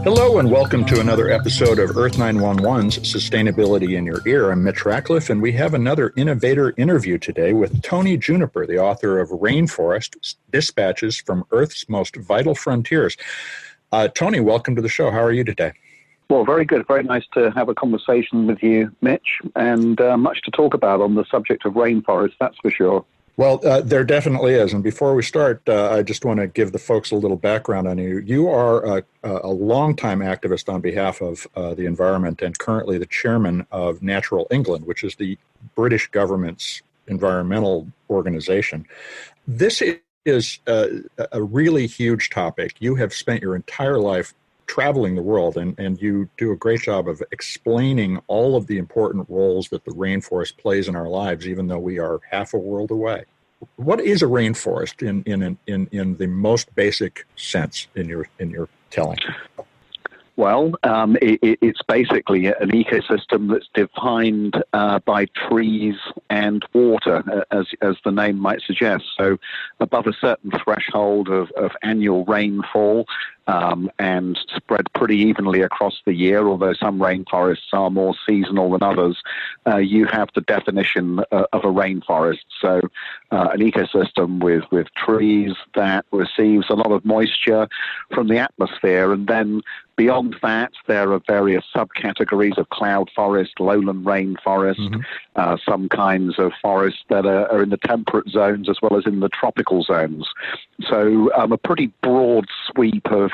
Hello and welcome to another episode of Earth911's Sustainability in Your Ear. I'm Mitch Ratcliffe, and we have another innovator interview today with Tony-Juniper, the author of Rainforest, Dispatches from Earth's Most Vital Frontiers. Tony, welcome to the show. How are you today? Well, very good. Very nice to have a conversation with you, Mitch, and much to talk about on the subject of rainforests, that's for sure. Well, there definitely is. And before we start, I just want to give the folks a little background on you. You are a longtime activist on behalf of the environment and currently the chairman of Natural England, which is the British government's environmental organization. This is a really huge topic. You have spent your entire life traveling the world, and you do a great job of explaining all of the important roles that the rainforest plays in our lives, even though we are half a world away. What is a rainforest in the most basic sense in your telling? Well, it's basically an ecosystem that's defined by trees and water, as the name might suggest. So above a certain threshold of annual rainfall, and spread pretty evenly across the year, although some rainforests are more seasonal than others, you have the definition of a rainforest. So an ecosystem with trees that receives a lot of moisture from the atmosphere, and then beyond that, there are various subcategories of cloud forest, lowland rainforest, some kinds of forests that are in the temperate zones as well as in the tropical zones. So a pretty broad sweep of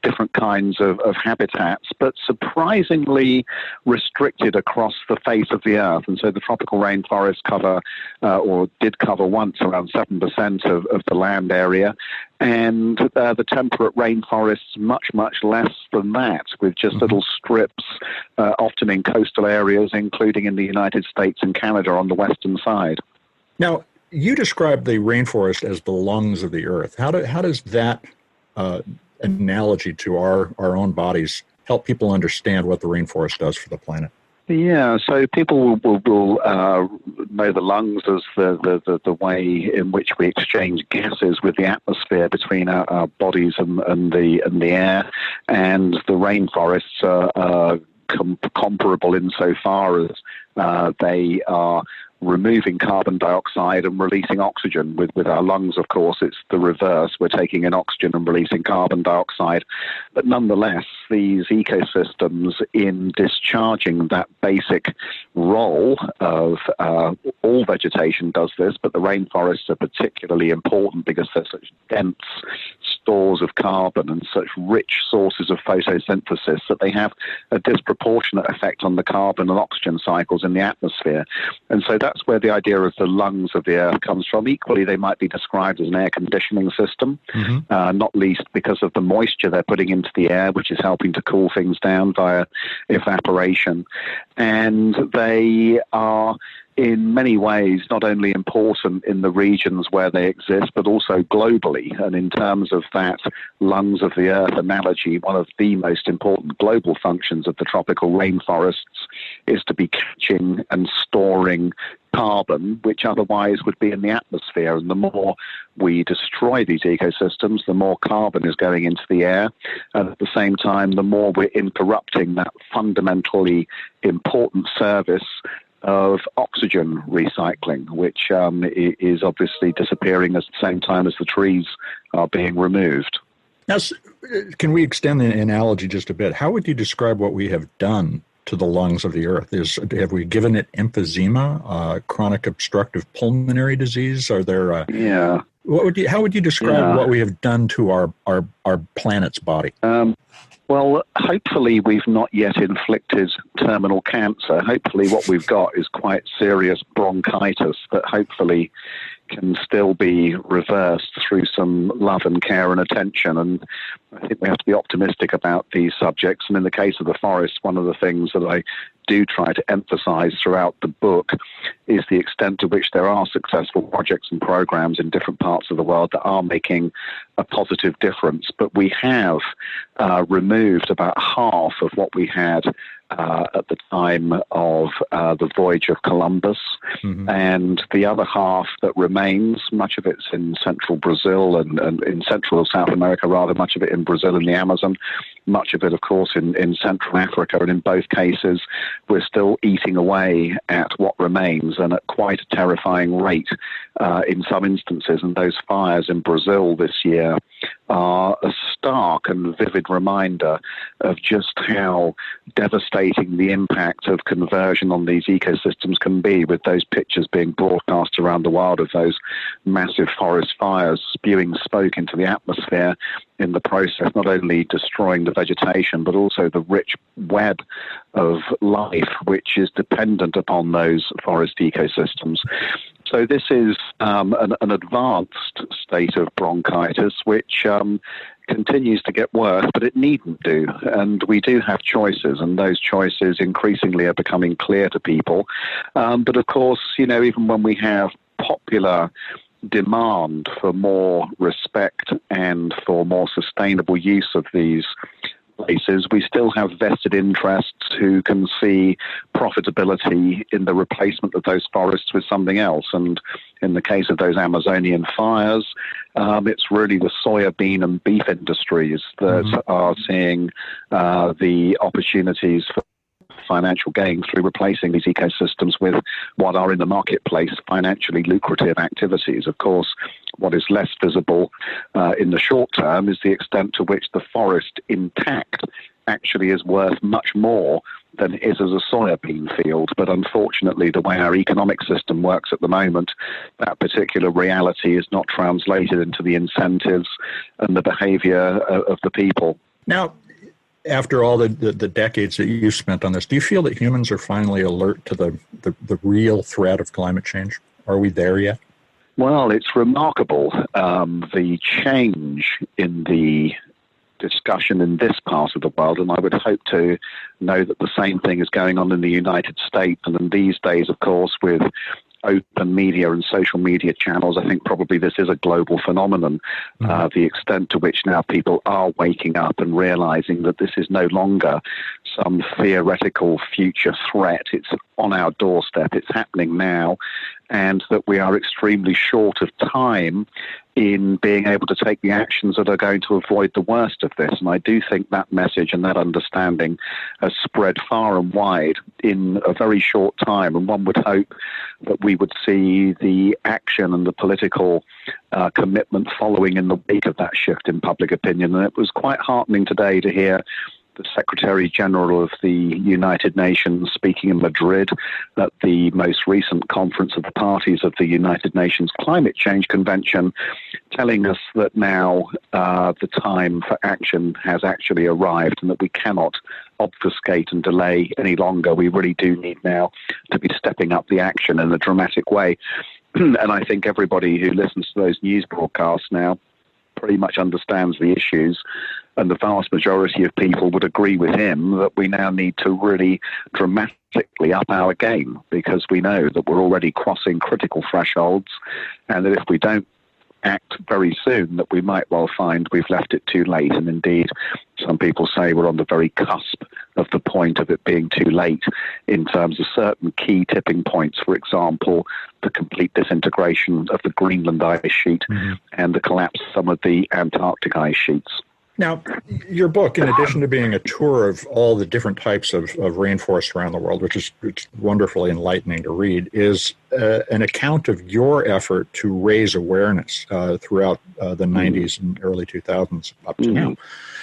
different kinds of habitats, but surprisingly restricted across the face of the earth. And so the tropical rainforests cover, or did cover once, around 7% of the land area. And the temperate rainforests much, much less than that, with just little strips, often in coastal areas, including in the United States and Canada on the western side. Now, you describe the rainforest as the lungs of the earth. How does that analogy to our own bodies help people understand what the rainforest does for the planet? Yeah, so people will know the lungs as the way in which we exchange gases with the atmosphere between our bodies and the air, and the rainforests are comparable insofar as they are removing carbon dioxide and releasing oxygen. With our lungs, of course, it's the reverse. We're taking in oxygen and releasing carbon dioxide. But nonetheless, these ecosystems, in discharging that basic role of all vegetation does this, but the rainforests are particularly important because they're such dense stores of carbon and such rich sources of photosynthesis that they have a disproportionate effect on the carbon and oxygen cycles in the atmosphere. And so that's where the idea of the lungs of the earth comes from. Equally, they might be described as an air conditioning system, not least because of the moisture they're putting into the air, which is helping to cool things down via evaporation. And they are in many ways not only important in the regions where they exist, but also globally. And in terms of that lungs of the earth analogy, one of the most important global functions of the tropical rainforests is to be catching and storing carbon, which otherwise would be in the atmosphere. And the more we destroy these ecosystems, the more carbon is going into the air. And at the same time, the more we're interrupting that fundamentally important service of oxygen recycling, which is obviously disappearing at the same time as the trees are being removed. Now, can we extend the analogy just a bit? How would you describe what we have done to the lungs of the earth? Have we given it emphysema, chronic obstructive pulmonary disease? Are there? Yeah. How would you describe what we have done to our planet's body? Well, hopefully we've not yet inflicted terminal cancer. Hopefully what we've got is quite serious bronchitis that hopefully can still be reversed through some love and care and attention. And I think we have to be optimistic about these subjects. And in the case of the forest, one of the things that I do try to emphasize throughout the book is the extent to which there are successful projects and programs in different parts of the world that are making a positive difference. But we have removed about half of what we had at the time of the voyage of Columbus, and the other half that remains, much of it's in central Brazil and in Central South America, rather, much of it in Brazil and the Amazon, much of it, of course, in Central Africa. And in both cases, we're still eating away at what remains, and at quite a terrifying rate in some instances. And those fires in Brazil this year are a stark and vivid reminder of just how devastating the impact of conversion on these ecosystems can be, with those pictures being broadcast around the world of those massive forest fires spewing smoke into the atmosphere, in the process not only destroying the vegetation but also the rich web of life which is dependent upon those forest ecosystems. So this is an advanced state of bronchitis which continues to get worse, but it needn't do. And we do have choices, and those choices increasingly are becoming clear to people. But of course, even when we have popular demand for more respect and for more sustainable use of these places, we still have vested interests who can see profitability in the replacement of those forests with something else. And in the case of those Amazonian fires, it's really the soybean and beef industries that are seeing the opportunities for financial gain through replacing these ecosystems with what are in the marketplace financially lucrative activities. Of course, what is less visible in the short term is the extent to which the forest intact actually is worth much more than it is as a soybean field. But unfortunately, the way our economic system works at the moment, that particular reality is not translated into the incentives and the behavior of the people. Now, after all the decades that you've spent on this, do you feel that humans are finally alert to the real threat of climate change? Are we there yet? Well, it's remarkable, the change in the discussion in this part of the world, and I would hope to know that the same thing is going on in the United States. And in these days, of course, with open media and social media channels, I think probably this is a global phenomenon. The extent to which now people are waking up and realizing that this is no longer some theoretical future threat. It's on our doorstep. It's happening now, and that we are extremely short of time in being able to take the actions that are going to avoid the worst of this. And I do think that message and that understanding has spread far and wide in a very short time. And one would hope that we would see the action and the political commitment following in the wake of that shift in public opinion. And it was quite heartening today to hear the Secretary General of the United Nations speaking in Madrid at the most recent conference of the parties of the United Nations Climate Change Convention, telling us that now the time for action has actually arrived and that we cannot obfuscate and delay any longer. We really do need now to be stepping up the action in a dramatic way. And I think everybody who listens to those news broadcasts now pretty much understands the issues, and the vast majority of people would agree with him that we now need to really dramatically up our game, because we know that we're already crossing critical thresholds, and that if we don't act very soon, that we might well find we've left it too late. And indeed, some people say we're on the very cusp of the point of it being too late in terms of certain key tipping points. For example, the complete disintegration of the Greenland ice sheet and the collapse of some of the Antarctic ice sheets. Now, your book, in addition to being a tour of all the different types of rainforests around the world, which is wonderfully enlightening to read, is an account of your effort to raise awareness throughout the 90s and early 2000s up to now.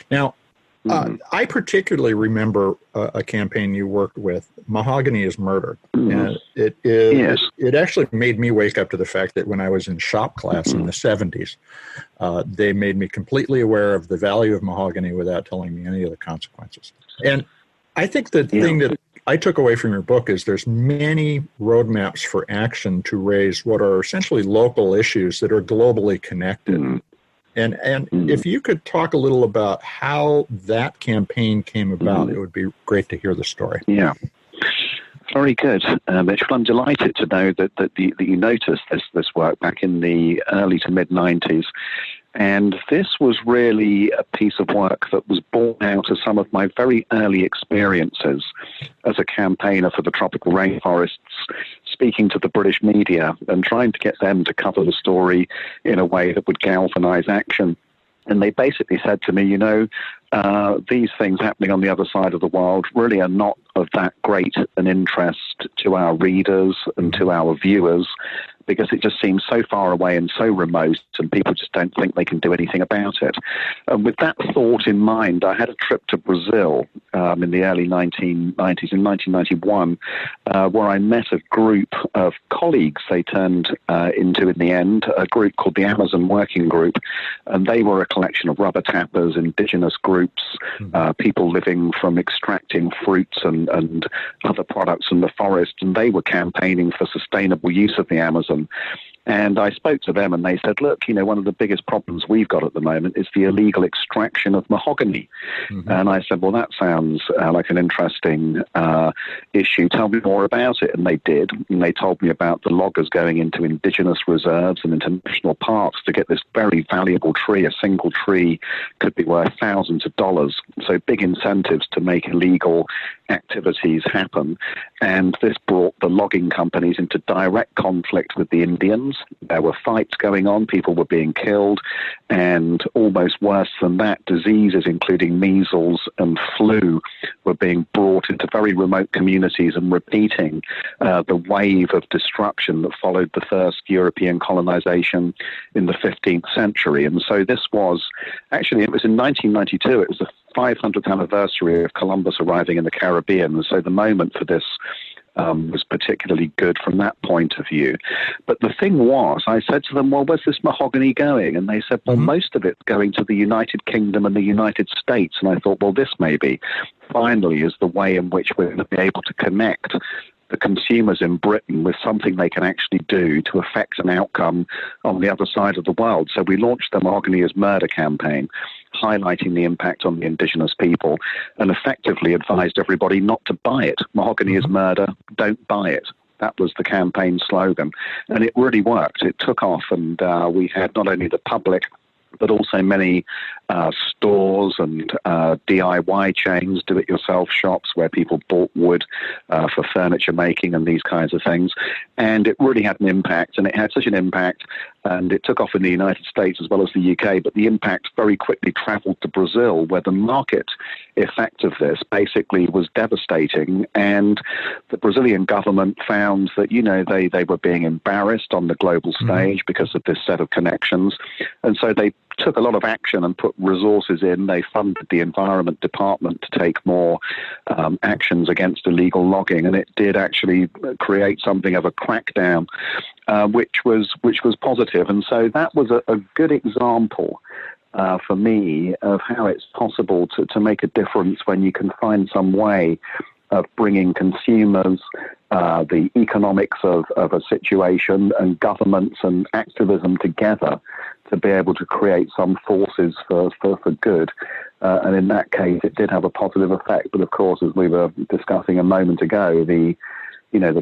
Now, I particularly remember a campaign you worked with, Mahogany is Murder. And it actually made me wake up to the fact that when I was in shop class in the 70s, they made me completely aware of the value of mahogany without telling me any of the consequences. And I think the thing that I took away from your book is there's many roadmaps for action to raise what are essentially local issues that are globally connected. And if you could talk a little about how that campaign came about, it would be great to hear the story. Yeah. Very good, Mitch. Well, I'm delighted to know that you noticed this work back in the early to mid-90s. And this was really a piece of work that was born out of some of my very early experiences as a campaigner for the tropical rainforests, speaking to the British media and trying to get them to cover the story in a way that would galvanize action. And they basically said to me, these things happening on the other side of the world really are not of that great an interest to our readers and to our viewers, because it just seems so far away and so remote, and people just don't think they can do anything about it. And with that thought in mind, I had a trip to Brazil in the early 1990s, in 1991, where I met a group of colleagues. They turned into, in the end, a group called the Amazon Working Group, and they were a collection of rubber tappers, indigenous groups, people living from extracting fruits and other products from the forest, and they were campaigning for sustainable use of the Amazon. And I spoke to them and they said, look, one of the biggest problems we've got at the moment is the illegal extraction of mahogany. And I said, well, that sounds like an interesting issue. Tell me more about it. And they did. And they told me about the loggers going into indigenous reserves and into national parks to get this very valuable tree. A single tree could be worth thousands of dollars. So big incentives to make illegal activities happen. And this brought the logging companies into direct conflict with the Indians. There were fights going on, people were being killed, and almost worse than that, diseases including measles and flu were being brought into very remote communities and repeating the wave of destruction that followed the first European colonization in the 15th century. And so this was, actually, it was in 1992, it was the 500th anniversary of Columbus arriving in the Caribbean. And so the moment for this was particularly good from that point of view. But the thing was, I said to them, well, where's this mahogany going? And they said, well, most of it's going to the United Kingdom and the United States. And I thought, well, this maybe finally is the way in which we're going to be able to connect the consumers in Britain with something they can actually do to affect an outcome on the other side of the world. So we launched the Mahogany is Murder campaign, highlighting the impact on the indigenous people, and effectively advised everybody not to buy it. Mahogany is murder, don't buy it. That was the campaign slogan. And it really worked. It took off, and we had not only the public, but also many stores and DIY chains, do-it-yourself shops where people bought wood for furniture making and these kinds of things. And it really had an impact, and it had such an impact, and it took off in the United States as well as the UK, but the impact very quickly traveled to Brazil, where the market effect of this basically was devastating. And the Brazilian government found that, they were being embarrassed on the global stage because of this set of connections. And so they took a lot of action and put resources in. They funded the Environment Department to take more actions against illegal logging, and it did actually create something of a crackdown, which was positive. And so that was a good example for me of how it's possible to make a difference when you can find some way of bringing consumers, the economics of a situation, and governments and activism together to be able to create some forces for good. And in that case, it did have a positive effect. But of course, as we were discussing a moment ago, the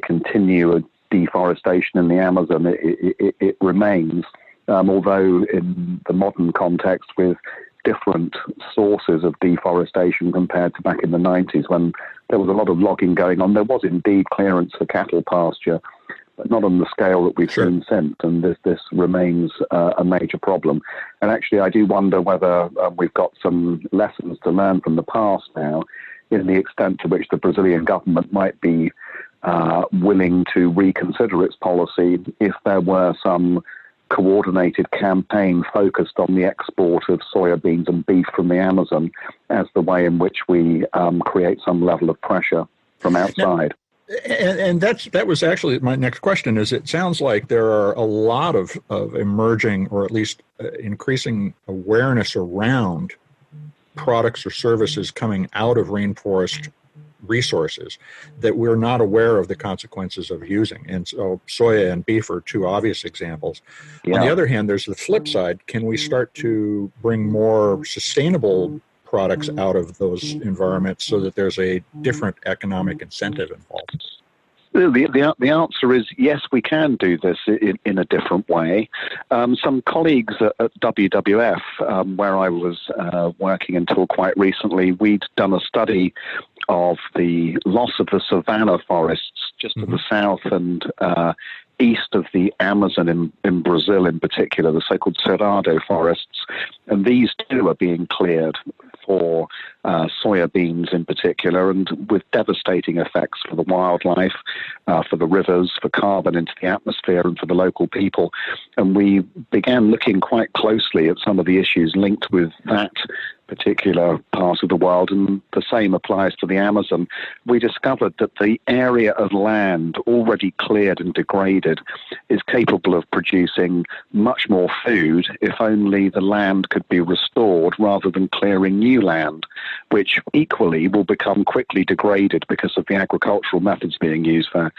continued deforestation in the Amazon, it remains, although in the modern context with different sources of deforestation compared to back in the 90s when there was a lot of logging going on. There was indeed clearance for cattle pasture, but not on the scale that we've seen since, and this remains a major problem. And actually, I do wonder whether we've got some lessons to learn from the past now, in the extent to which the Brazilian government might be willing to reconsider its policy if there were some coordinated campaign focused on the export of soybeans and beef from the Amazon as the way in which we create some level of pressure from outside. And that was actually my next question. Is it sounds like there are a lot of emerging, or at least increasing awareness around products or services coming out of rainforest resources that we're not aware of the consequences of using. And so soya and beef are two obvious examples. Yeah. On the other hand, there's the flip side. Can we start to bring more sustainable products out of those environments so that there's a different economic incentive involved? The answer is yes, we can do this in a different way. Some colleagues at WWF, where I was working until quite recently, we'd done a study of the loss of the savanna forests just to the south and east of the Amazon in Brazil in particular, the so-called Cerrado forests. And these too are being cleared for soya beans in particular, and with devastating effects for the wildlife, for the rivers, for carbon into the atmosphere, and for the local people. And we began looking quite closely at some of the issues linked with that particular part of the world, and the same applies to the Amazon. We discovered that the area of land already cleared and degraded is capable of producing much more food if only the land could be restored rather than clearing new land, which equally will become quickly degraded because of the agricultural methods being used there.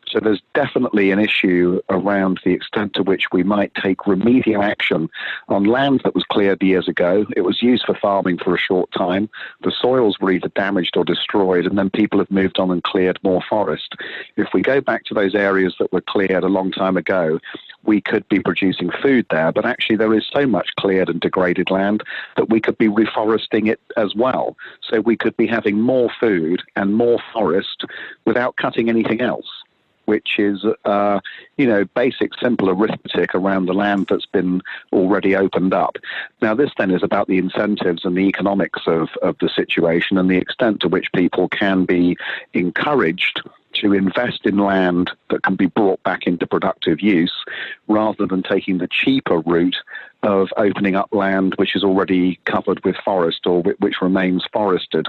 So there's definitely an issue around the extent to which we might take remedial action on land that was cleared years ago. It was used for farming for a short time. The soils were either damaged or destroyed, and then people have moved on and cleared more forest. If we go back to those areas that were cleared a long time ago, we could be producing food there, but actually there is so much cleared and degraded land that we could be reforesting it as well. So we could be having more food and more forest without cutting anything else, which is, basic, simple arithmetic around the land that's been already opened up. Now, this then is about the incentives and the economics of the situation and the extent to which people can be encouraged to invest in land that can be brought back into productive use rather than taking the cheaper route of opening up land which is already covered with forest or which remains forested.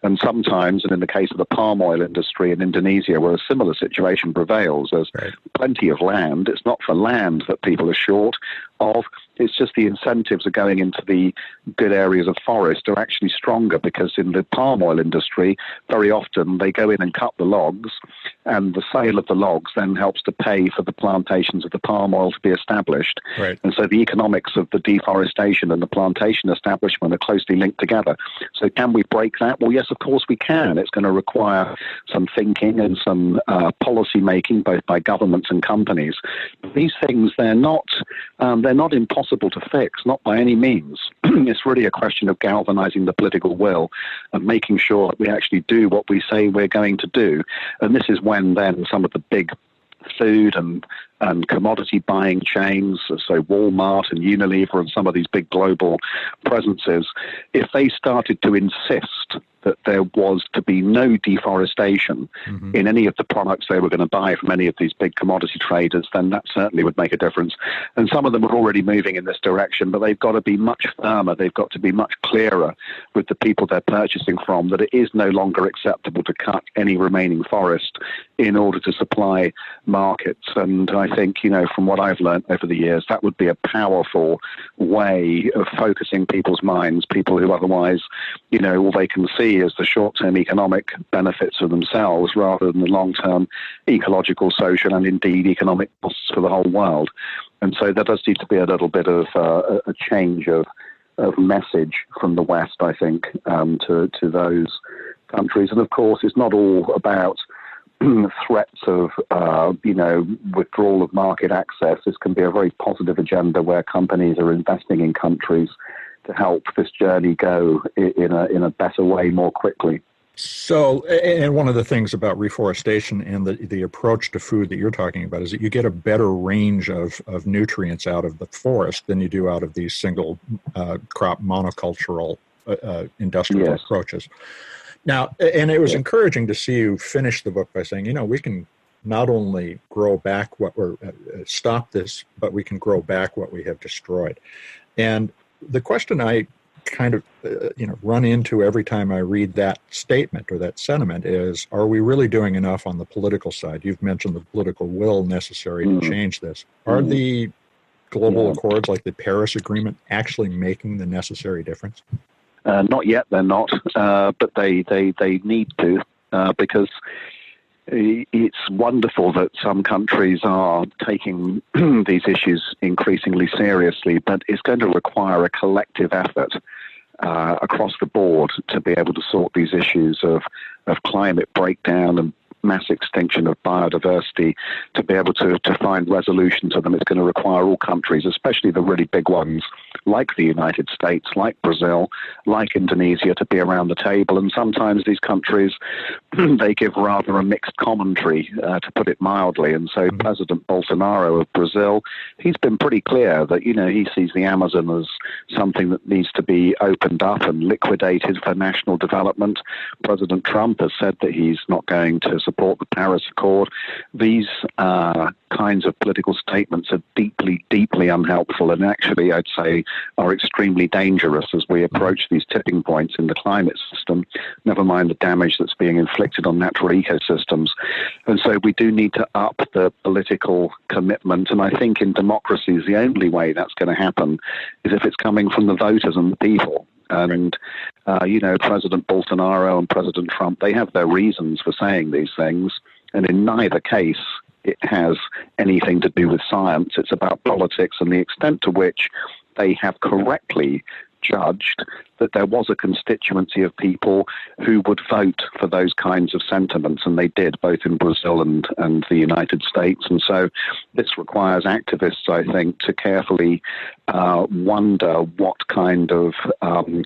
And sometimes, and in the case of the palm oil industry in Indonesia, where a similar situation prevails, there's plenty of land. It's not for land that people are short of. It's just the incentives are going into the good areas of forest are actually stronger, because in the palm oil industry, very often they go in and cut the logs, and the sale of the logs then helps to pay for the plantations of the palm oil to be established. Right. And so the economics of the deforestation and the plantation establishment are closely linked together. So can we break that? Well, yes, of course we can. It's going to require some thinking and some policy making, both by governments and companies. But these things, they're not impossible to fix, not by any means. It's really a question of galvanizing the political will and making sure that we actually do what we say we're going to do. And this is when then some of the big food and commodity buying chains, so Walmart and Unilever and some of these big global presences, if they started to insist that there was to be no deforestation in any of the products they were going to buy from any of these big commodity traders, then that certainly would make a difference. And some of them are already moving in this direction, but they've got to be much firmer. They've got to be much clearer with the people they're purchasing from that it is no longer acceptable to cut any remaining forest in order to supply markets. And I think, from what I've learned over the years, that would be a powerful way of focusing people's minds, people who otherwise, all they can see is the short-term economic benefits of themselves rather than the long-term ecological, social, and indeed economic costs for the whole world. And so there does need to be a little bit of a change of message from the West, I think, to those countries. And of course, it's not all about threats of, withdrawal of market access. This can be a very positive agenda where companies are investing in countries to help this journey go in a better way more quickly. So, and one of the things about reforestation and the approach to food that you're talking about is that you get a better range of nutrients out of the forest than you do out of these single crop monocultural industrial approaches. Now, and it was encouraging to see you finish the book by saying, we can not only grow back stop this, but we can grow back what we have destroyed. And the question I kind of run into every time I read that statement or that sentiment is, are we really doing enough on the political side? You've mentioned the political will necessary to change this. Are the global accords like the Paris Agreement actually making the necessary difference? Not yet, they're not, but they need to, because it's wonderful that some countries are taking these issues increasingly seriously, but it's going to require a collective effort across the board to be able to sort these issues of climate breakdown and mass extinction of biodiversity, to be able to find resolution to them, it's going to require all countries, especially the really big ones, like the United States, like Brazil, like Indonesia, to be around the table. And sometimes these countries, they give rather a mixed commentary, to put it mildly. And so President Bolsonaro of Brazil, he's been pretty clear that, he sees the Amazon as something that needs to be opened up and liquidated for national development. President Trump has said that he's not going to support the Paris Accord. These kinds of political statements are deeply, deeply unhelpful, and actually, I'd say, are extremely dangerous as we approach these tipping points in the climate system, never mind the damage that's being inflicted on natural ecosystems. And so we do need to up the political commitment, and I think in democracies, the only way that's going to happen is if it's coming from the voters and the people. And, President Bolsonaro and President Trump, they have their reasons for saying these things. And in neither case, it has anything to do with science. It's about politics and the extent to which they have correctly judged that there was a constituency of people who would vote for those kinds of sentiments, and they did, both in Brazil and the United States. And so this requires activists, I think, to carefully wonder what kind of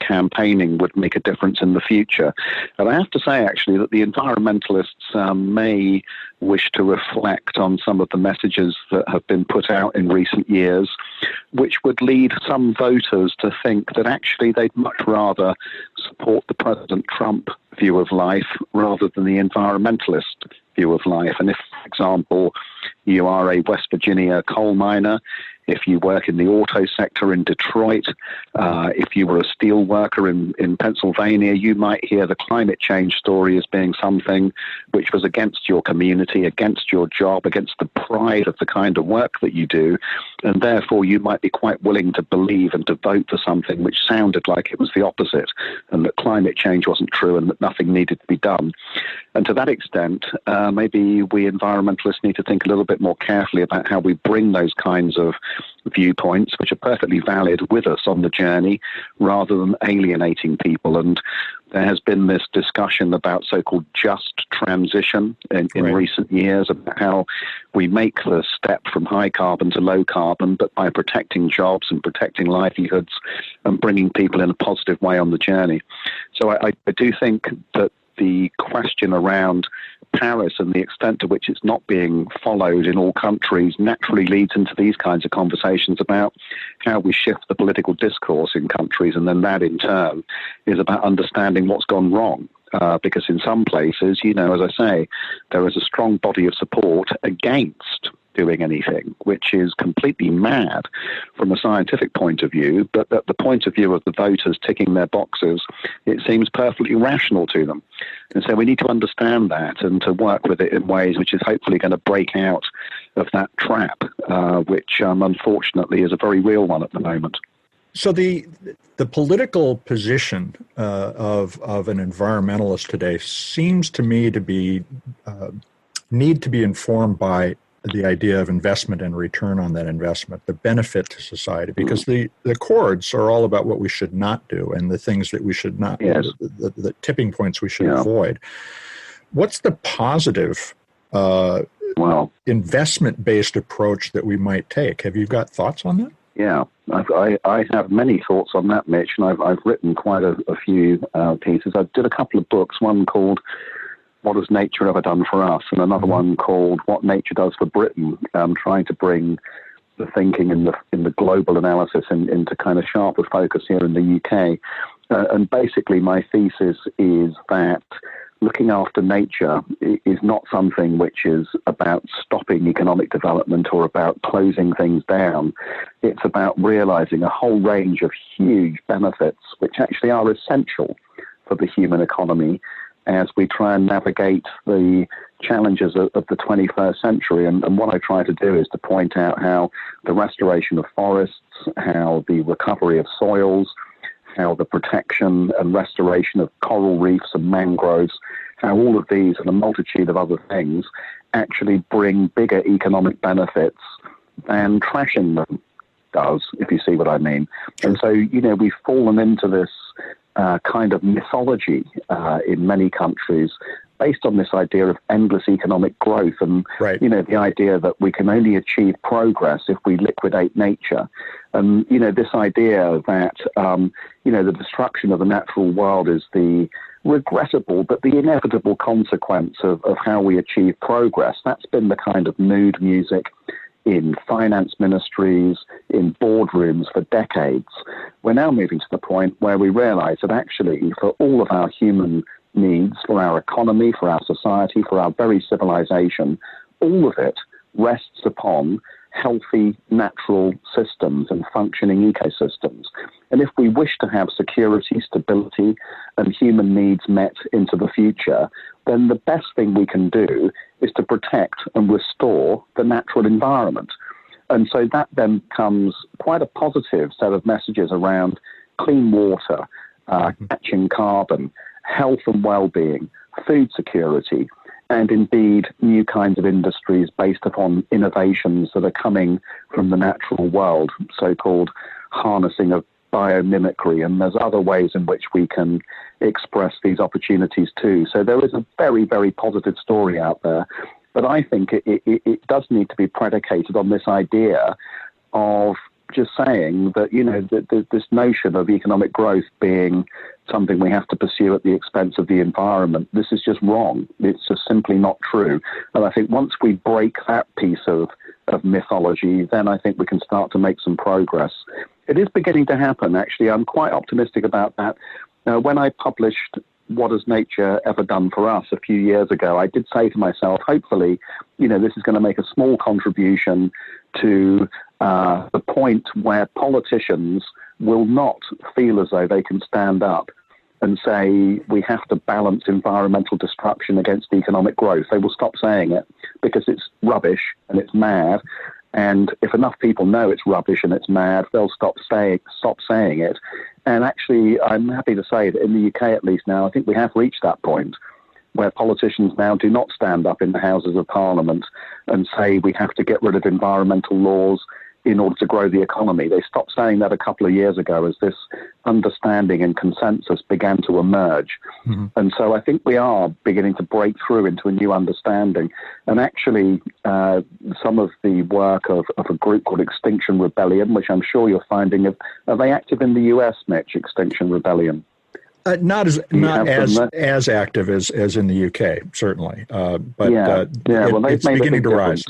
campaigning would make a difference in the future. And I have to say, actually, that the environmentalists may wish to reflect on some of the messages that have been put out in recent years, which would lead some voters to think that actually they'd much rather support the President Trump view of life rather than the environmentalist view of life. And if, for example, you are a West Virginia coal miner, if you work in the auto sector in Detroit, if you were a steel worker in Pennsylvania, you might hear the climate change story as being something which was against your community, against your job, against the pride of the kind of work that you do. And therefore, you might be quite willing to believe and to vote for something which sounded like it was the opposite, and that climate change wasn't true and that nothing needed to be done. And to that extent, maybe we environmentalists need to think a little bit more carefully about how we bring those kinds of viewpoints, which are perfectly valid, with us on the journey, rather than alienating people. And there has been this discussion about so-called just transition in recent years, about how we make the step from high carbon to low carbon, but by protecting jobs and protecting livelihoods and bringing people in a positive way on the journey. So I do think that the question around Paris and the extent to which it's not being followed in all countries naturally leads into these kinds of conversations about how we shift the political discourse in countries, and then that in turn is about understanding what's gone wrong. Because in some places, as I say, there is a strong body of support against doing anything, which is completely mad from a scientific point of view, but at the point of view of the voters ticking their boxes, it seems perfectly rational to them. And so we need to understand that and to work with it in ways which is hopefully going to break out of that trap, which unfortunately is a very real one at the moment. So the political position of an environmentalist today seems to me to be need to be informed by the idea of investment and return on that investment, the benefit to society, because the accords are all about what we should not do and the things that we should not, the tipping points we should avoid. What's the positive investment-based approach that we might take? Have you got thoughts on that? Yeah, I have many thoughts on that, Mitch, and I've written quite a few pieces. I did a couple of books, one called What Has Nature Ever Done for Us, and another one called What Nature Does for Britain, trying to bring the thinking in the global analysis into kind of sharper focus here in the UK. And basically my thesis is that looking after nature is not something which is about stopping economic development or about closing things down. It's about realizing a whole range of huge benefits which actually are essential for the human economy as we try and navigate the challenges of the 21st century. And what I try to do is to point out how the restoration of forests, how the recovery of soils, how the protection and restoration of coral reefs and mangroves, how all of these and a multitude of other things actually bring bigger economic benefits than trashing them does, if you see what I mean. And so, we've fallen into this kind of mythology in many countries based on this idea of endless economic growth and, right. The idea that we can only achieve progress if we liquidate nature. And, this idea that, the destruction of the natural world is the regrettable but the inevitable consequence of how we achieve progress. That's been the kind of mood music in finance ministries, in boardrooms for decades. We're now moving to the point where we realize that actually for all of our human needs, for our economy, for our society, for our very civilization, all of it rests upon healthy natural systems and functioning ecosystems. And if we wish to have security, stability, and human needs met into the future, then the best thing we can do is to protect and restore the natural environment. And so that then comes quite a positive set of messages around clean water, catching carbon, health and well-being, food security, and indeed new kinds of industries based upon innovations that are coming from the natural world, so-called harnessing of biomimicry, and there's other ways in which we can express these opportunities too. So there is a very, very positive story out there, but I think it does need to be predicated on this idea of just saying that, this notion of economic growth being something we have to pursue at the expense of the environment, this is just wrong. It's just simply not true. And I think once we break that piece of mythology, then I think we can start to make some progress. It is beginning to happen, actually. I'm quite optimistic about that. When I published What Has Nature Ever Done for Us a few years ago, I did say to myself, hopefully, this is going to make a small contribution to the point where politicians will not feel as though they can stand up and say we have to balance environmental destruction against economic growth. They will stop saying it because it's rubbish and it's mad. And if enough people know it's rubbish and it's mad, they'll stop saying it. And actually, I'm happy to say that in the UK, at least now, I think we have reached that point where politicians now do not stand up in the Houses of Parliament and say we have to get rid of environmental laws in order to grow the economy. They stopped saying that a couple of years ago as this understanding and consensus began to emerge. Mm-hmm. And so I think we are beginning to break through into a new understanding. And actually, some of the work of a group called Extinction Rebellion, which I'm sure you're finding, are they active in the US, Mitch, Extinction Rebellion? Not as active as in the UK, certainly. But well, it's beginning to rise.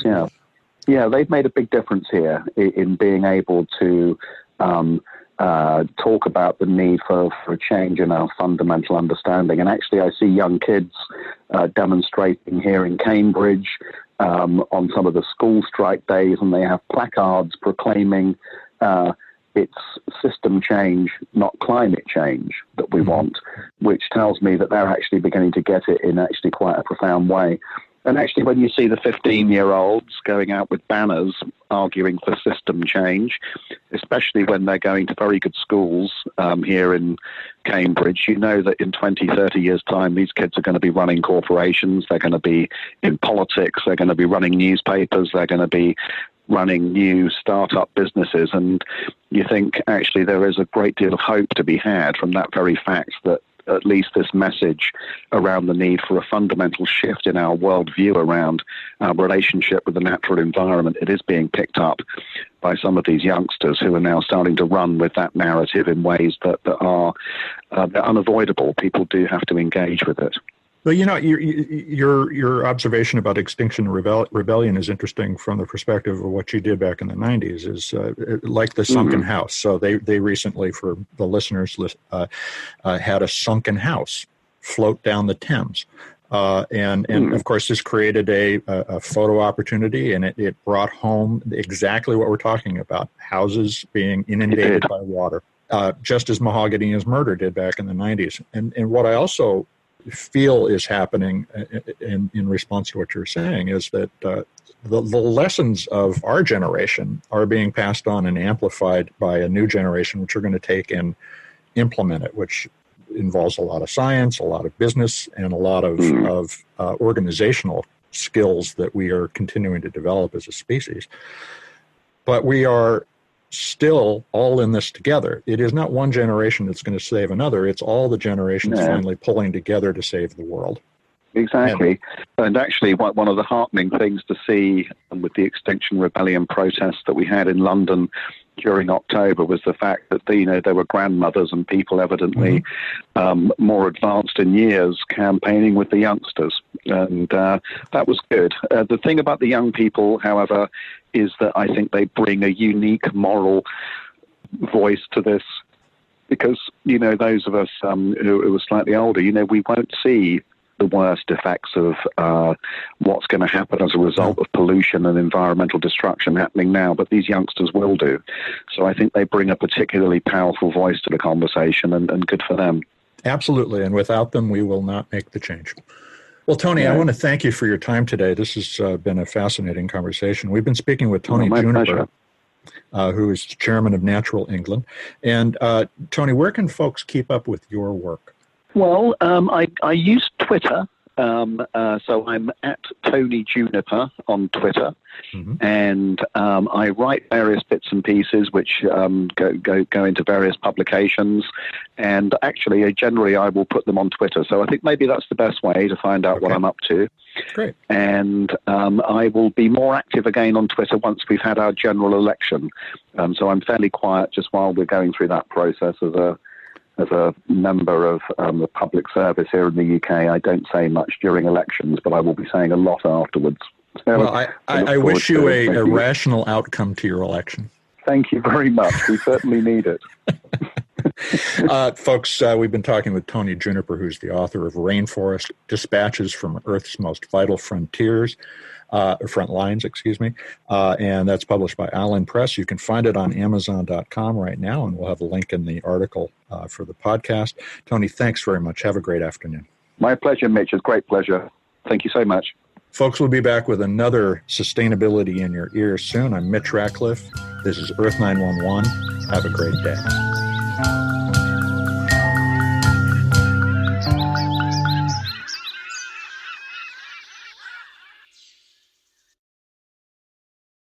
Yeah, they've made a big difference here in being able to talk about the need for a change in our fundamental understanding. And actually, I see young kids demonstrating here in Cambridge on some of the school strike days, and they have placards proclaiming it's system change, not climate change that we want, which tells me that they're actually beginning to get it in actually quite a profound way. And actually, when you see the 15-year-olds going out with banners arguing for system change, especially when they're going to very good schools here in Cambridge, you know that in 20, 30 years' time, these kids are going to be running corporations, they're going to be in politics, they're going to be running newspapers, they're going to be running new startup businesses. And you think, actually, there is a great deal of hope to be had from that very fact that at least this message around the need for a fundamental shift in our worldview around our relationship with the natural environment, it is being picked up by some of these youngsters who are now starting to run with that narrative in ways that are unavoidable. People do have to engage with it. Well, your observation about Extinction Rebellion is interesting from the perspective of what you did back in the 90s, is like the sunken house. So they recently, for the listeners, had a sunken house float down the Thames. And of course, this created a photo opportunity, and it brought home exactly what we're talking about, houses being inundated by water, just as Mahogany's murder did back in the 90s. And what I also feel is happening in response to what you're saying is that the lessons of our generation are being passed on and amplified by a new generation, which are going to take and implement it, which involves a lot of science, a lot of business, and a lot of organizational skills that we are continuing to develop as a species. But we are still all in this together. It is not one generation that's going to save another. It's all the generations finally pulling together to save the world. Exactly. And actually, one of the heartening things to see with the Extinction Rebellion protests that we had in London during October was the fact that, there were grandmothers and people evidently more advanced in years campaigning with the youngsters. And that was good. The thing about the young people, however, is that I think they bring a unique moral voice to this. Because, those of us who are slightly older, we won't see the worst effects of what's going to happen as a result of pollution and environmental destruction happening now, but these youngsters will do. So I think they bring a particularly powerful voice to the conversation, and good for them. Absolutely, and without them, we will not make the change. Well, Tony, I want to thank you for your time today. This has been a fascinating conversation. We've been speaking with Tony-Juniper, who is chairman of Natural England. And Tony, where can folks keep up with your work? Well, I use Twitter, so I'm at tony-juniper on Twitter, and I write various bits and pieces which go into various publications, and actually, generally, I will put them on Twitter. So I think maybe that's the best way to find out what I'm up to. Great. And I will be more active again on Twitter once we've had our general election. So I'm fairly quiet just while we're going through that process as a member of the public service here in the UK. I don't say much during elections, but I will be saying a lot afterwards. So well, I wish you a rational outcome to your election. Thank you very much. We certainly need it. Folks, we've been talking with Tony-Juniper, who's the author of Rainforest, Dispatches from Earth's Most Vital Frontlines, and that's published by Allen Press. You can find it on Amazon.com right now, and we'll have a link in the article for the podcast. Tony, thanks very much. Have a great afternoon. My pleasure, Mitch. It's a great pleasure. Thank you so much. Folks, we'll be back with another Sustainability in Your Ear soon. I'm Mitch Ratcliffe. This is Earth 911. Have a great day.